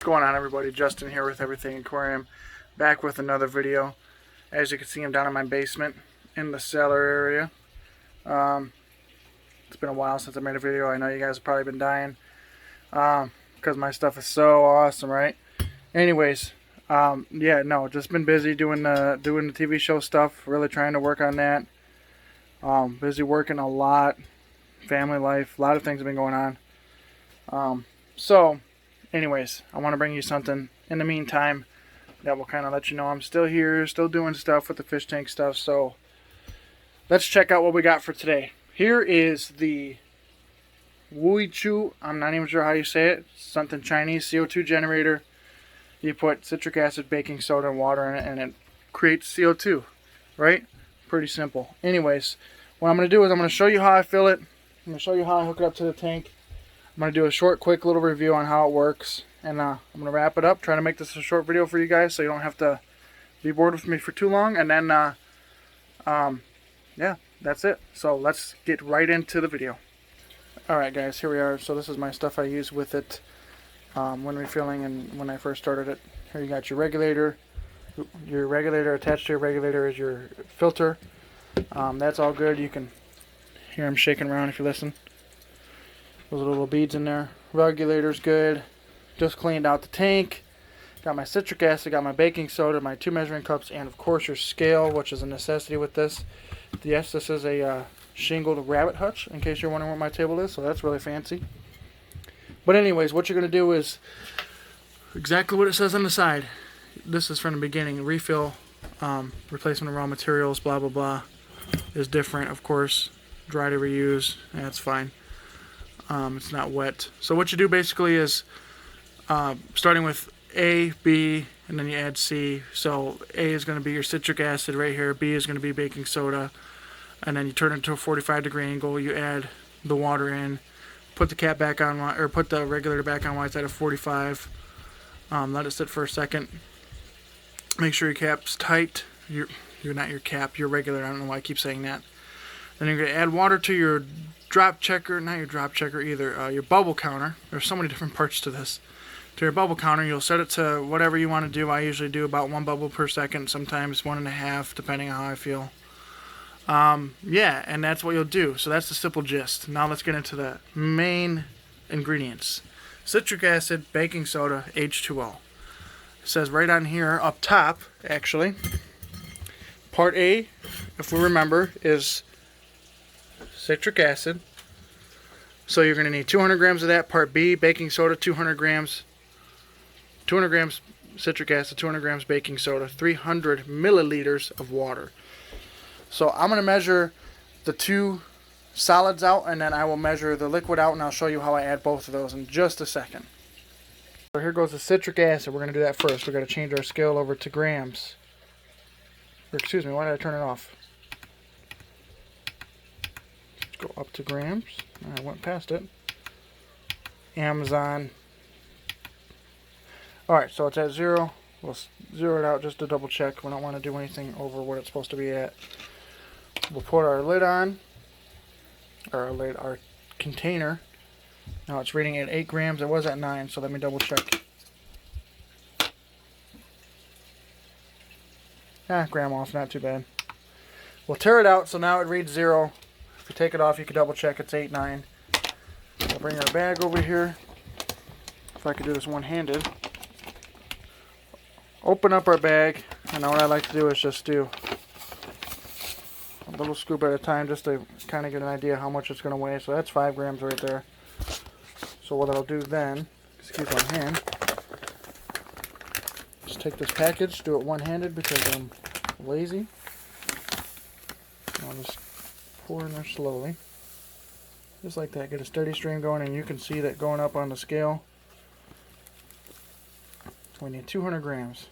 What's going on, everybody? Justin here with Everything Aquarium, back with another video. As you can see, I'm down in my basement in the cellar area. It's been a while since I made a video. I know you guys have probably been dying because my stuff is so awesome, right? Anyways, yeah, no, just been busy doing the TV show stuff. Really trying to work on that. Busy working a lot. Family life, a lot of things have been going on. Anyways, I want to bring you something in the meantime that will kind of let you know I'm still here, still doing stuff with the fish tank stuff. So let's check out what we got for today. Here is the CO2, I'm not even sure how you say it, something Chinese CO2 generator. You put citric acid, baking soda, and water in it, and it creates CO2, right? Pretty simple. Anyways, what I'm going to do is I'm going to show you how I fill it. I'm going to show you how I hook it up to the tank. I'm going to do a short, quick little review on how it works, and I'm going to wrap it up, trying to make this a short video for you guys so you don't have to be bored with me for too long, and then, yeah, that's it. So let's get right into the video. Alright guys, here we are. So this is my stuff I use with it when refilling and when I first started it. Here you got your regulator. Your regulator, attached to your regulator is your filter. That's all good. You can hear them shaking around if you listen. Those little beads in there. Regulator's good. Just cleaned out the tank. Got my citric acid, got my baking soda, my 2 measuring cups, and of course your scale, which is a necessity with this. Yes, this is a shingled rabbit hutch, in case you're wondering what my table is, so that's really fancy. But anyways, what you're going to do is exactly what it says on the side. This is from the beginning. Refill, replacement of raw materials, blah, blah, blah, is different, of course. Dry to reuse, that's fine. It's not wet. So what you do basically is starting with A, B, and then you add C. So A is going to be your citric acid right here. B is going to be baking soda. And then you turn it to a 45-degree angle. You add the water in. Put the cap back on, or put the regulator back on while it's at a 45. Let it sit for a second. Make sure your cap's tight. You're not your cap, your regulator. I don't know why I keep saying that. Then you're going to add water to your drop checker, not your drop checker either, your bubble counter. There's so many different parts to this. To your bubble counter, you'll set it to whatever you want to do. I usually do about 1 bubble per second, sometimes 1.5, depending on how I feel. Yeah, and that's what you'll do. So that's the simple gist. Now let's get into the main ingredients. Citric acid, baking soda, H2O. It says right on here, up top, actually, part A, if we remember, is citric acid. So you're going to need 200 grams of that. Part B, baking soda, 200 grams. 200 grams citric acid, 200 grams baking soda, 300 milliliters of water. So I'm going to measure the two solids out, and then I will measure the liquid out, and I'll show you how I add both of those in just a second. So here goes the citric acid. We're going to do that first. We're going to change our scale over to grams. Or excuse me, why did I turn it off? Go up to grams. I went past it. Amazon. Alright, so it's at 0. We'll zero it out just to double check. We don't want to do anything over what it's supposed to be at. We'll put our lid on. Or our container. Now it's reading at 8 grams. It was at 9, so let me double check. Gram off, not too bad. We'll tear it out, so now it reads 0. If you take it off, you can double check it's 8, 9. I'll bring our bag over here. If I could do this one-handed. Open up our bag, and now what I like to do is just do a little scoop at a time just to kind of get an idea how much it's going to weigh. So that's 5 grams right there. So what I'll do then, excuse my hand, just take this package, do it one-handed because I'm lazy. I'll just pour in there slowly. Just like that, get a steady stream going, and you can see that going up on the scale. We need 200 grams.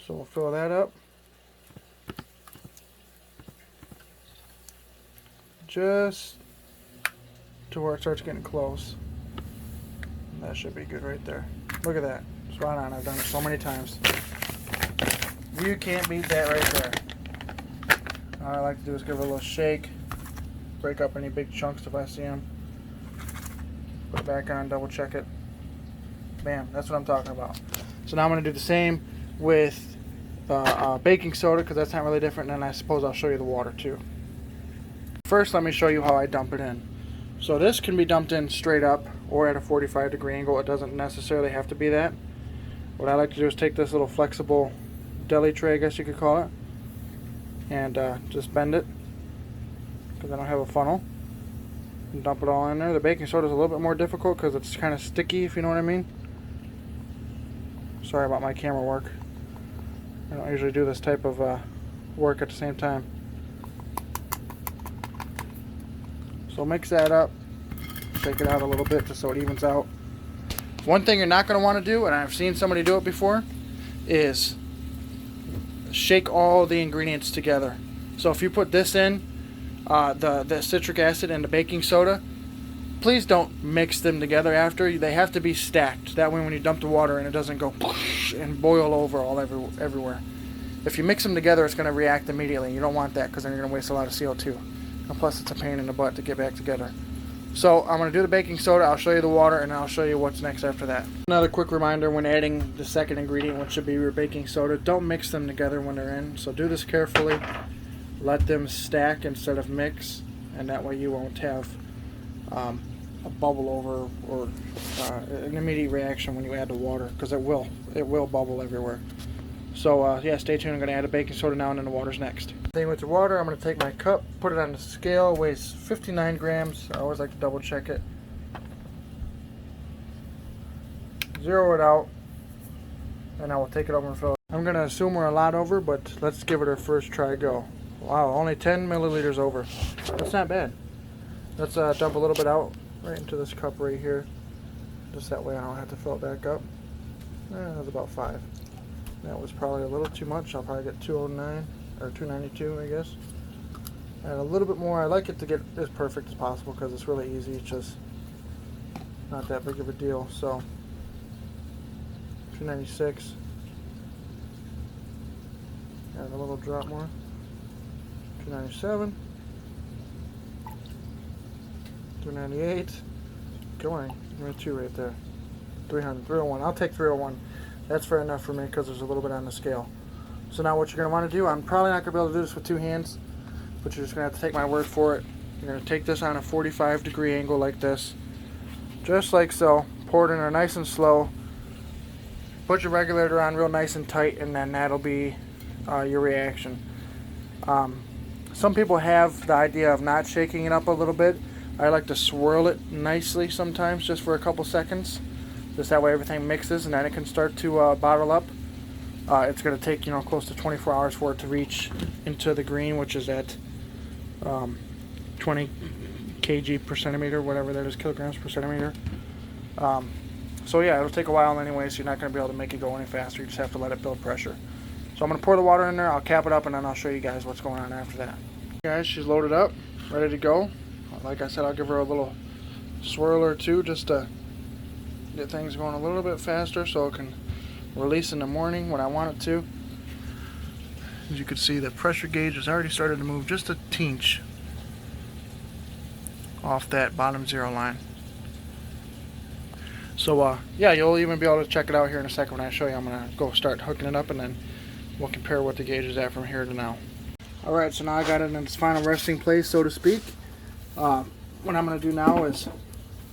So we'll fill that up. Just to where it starts getting close. That should be good right there. Look at that. Spot on. I've done it so many times. You can't beat that right there. All I like to do is give it a little shake. Break up any big chunks if I see them. Put it back on, double check it. Bam, that's what I'm talking about. So now I'm going to do the same with baking soda, because that's not really different, and I suppose I'll show you the water too. First, let me show you how I dump it in. So this can be dumped in straight up or at a 45-degree angle. It doesn't necessarily have to be that. What I like to do is take this little flexible deli tray, I guess you could call it, and just bend it, because I don't have a funnel, and dump it all in there. The baking soda is a little bit more difficult because it's kind of sticky, if you know what I mean. Sorry about my camera work. I don't usually do this type of work at the same time. So mix that up, shake it out a little bit just so it evens out. One thing you're not going to want to do, and I've seen somebody do it before, is shake all the ingredients together. So if you put this in, the citric acid and the baking soda, please don't mix them together after. They have to be stacked. That way when you dump the water in, it doesn't go and boil over everywhere. If you mix them together, it's going to react immediately. You don't want that, because then you're going to waste a lot of CO2. And plus it's a pain in the butt to get back together. So I'm going to do the baking soda, I'll show you the water, and I'll show you what's next after that. Another quick reminder, when adding the second ingredient, which should be your baking soda, don't mix them together when they're in. So do this carefully. Let them stack instead of mix, and that way you won't have a bubble over or an immediate reaction when you add the water, because it will bubble everywhere. So yeah, stay tuned. I'm going to add a baking soda now, and then the water's next. Thing with the water, I'm going to take my cup, put it on the scale, it weighs 59 grams. I always like to double check it. Zero it out, and I will take it over and fill it. I'm going to assume we're a lot over, but let's give it our first try go. Wow, only 10 milliliters over. That's not bad. Let's dump a little bit out right into this cup right here. Just that way I don't have to fill it back up. That's about 5. That was probably a little too much. I'll probably get 209 or 292, I guess. And a little bit more. I like it to get as perfect as possible because it's really easy. It's just not that big of a deal. So 296. Add a little drop more. 297. 298. Going. Give me 2 right there. 300. 301. I'll take 301. That's fair enough for me because there's a little bit on the scale. So now what you're going to want to do, I'm probably not going to be able to do this with 2 hands, but you're just going to have to take my word for it. You're going to take this on a 45-degree angle like this, just like so. Pour it in there nice and slow. Put your regulator on real nice and tight, and then that'll be your reaction. Some people have the idea of not shaking it up a little bit. I like to swirl it nicely sometimes just for a couple seconds. Just that way everything mixes, and then it can start to bottle up. It's going to take, close to 24 hours for it to reach into the green, which is at 20 kg per centimeter, whatever that is, kilograms per centimeter. So yeah, it'll take a while anyway, so you're not going to be able to make it go any faster. You just have to let it build pressure. So I'm going to pour the water in there, I'll cap it up, and then I'll show you guys what's going on after that. Guys, she's loaded up, ready to go. Like I said, I'll give her a little swirl or two just to get things going a little bit faster so it can release in the morning when I want it to. As you can see, the pressure gauge has already started to move just a teeny off that bottom 0 line. So yeah, you'll even be able to check it out here in a second when I show you. I'm going to go start hooking it up, and then we'll compare what the gauge is at from here to now. Alright, so now I got it in its final resting place, so to speak. What I'm going to do now is,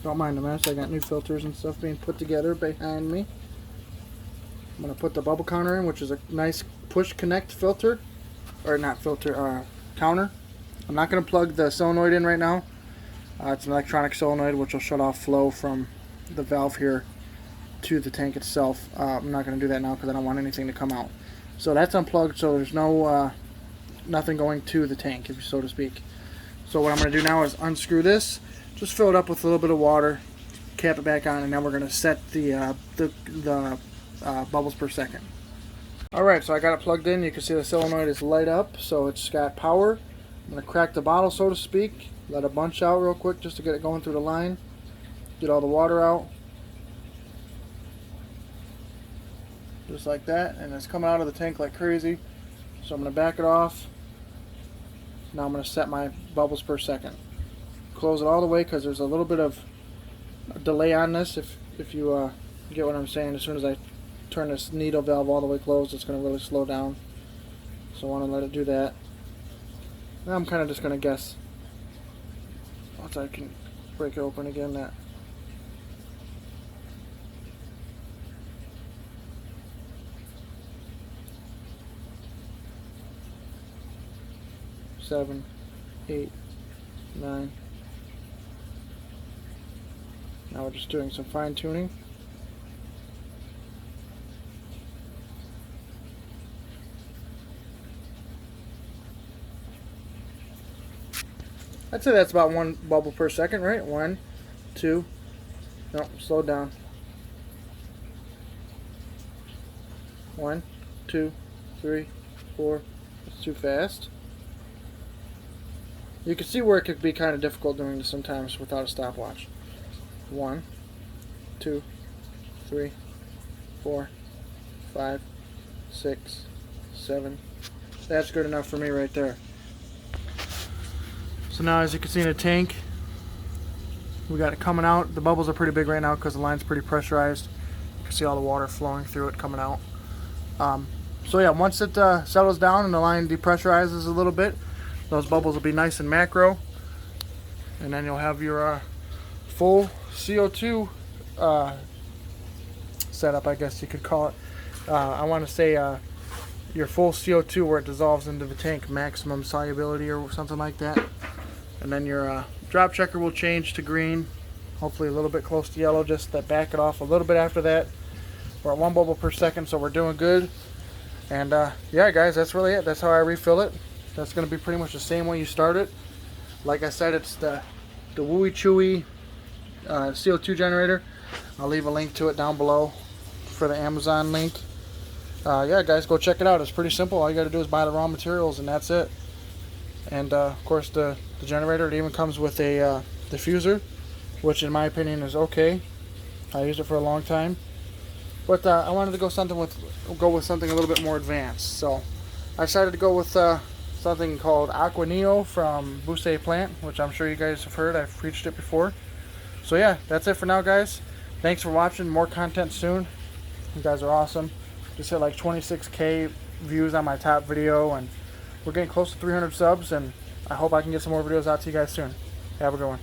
don't mind the mess, I got new filters and stuff being put together behind me. I'm going to put the bubble counter in, which is a nice push connect filter, or not filter, counter. I'm not going to plug the solenoid in right now. It's an electronic solenoid which will shut off flow from the valve here to the tank itself. I'm not going to do that now because I don't want anything to come out. So that's unplugged, so there's no nothing going to the tank, if so to speak. So what I'm going to do now is unscrew this, just fill it up with a little bit of water, cap it back on, and then we're going to set the bubbles per second. Alright, so I got it plugged in. You can see the solenoid is light up, so it's got power. I'm going to crack the bottle, so to speak, let it bunch out real quick just to get it going through the line, get all the water out, just like that, and it's coming out of the tank like crazy. So I'm going to back it off. Now I'm going to set my bubbles per second. Close it all the way because there's a little bit of a delay on this if you You get what I'm saying? As soon as I turn this needle valve all the way closed, it's going to really slow down. So I want to let it do that. Now I'm kind of just going to guess. Once I can break it open again, that 7, 8, 9. Now we're just doing some fine tuning. I'd say that's about 1 bubble per second, right? 1, 2. No, slow down. 1, 2, 3, 4. That's too fast. You can see where it could be kind of difficult doing this sometimes without a stopwatch. 1, 2, 3, 4, 5, 6, 7. That's good enough for me right there. So now, as you can see in the tank, we got it coming out. The bubbles are pretty big right now because the line's pretty pressurized. You can see all the water flowing through it coming out. So yeah, once it settles down and the line depressurizes a little bit, those bubbles will be nice and macro, and then you'll have your full CO2 setup, I guess you could call it. I want to say your full CO2 where it dissolves into the tank, maximum solubility or something like that. And then your drop checker will change to green, hopefully a little bit close to yellow, just to back it off a little bit after that. We're at 1 bubble per second, so we're doing good. And yeah, guys, that's really it. That's how I refill it. That's going to be pretty much the same way you start it. Like I said, it's the Wooey Chewy CO2 generator. I'll leave a link to it down below for the Amazon link. Yeah, guys, go check it out. It's pretty simple. All you got to do is buy the raw materials, and that's it. And of course, the generator, it even comes with a diffuser, which in my opinion is okay. I used it for a long time, but I wanted to go with something a little bit more advanced. So I decided to go with something called Aquarium from Boost Plant, which I'm sure you guys have heard. I've preached it before. So yeah, that's it for now, guys. Thanks for watching. More content soon. You guys are awesome. Just hit like 26K views on my top video, and we're getting close to 300 subs, and I hope I can get some more videos out to you guys soon. Have a good one.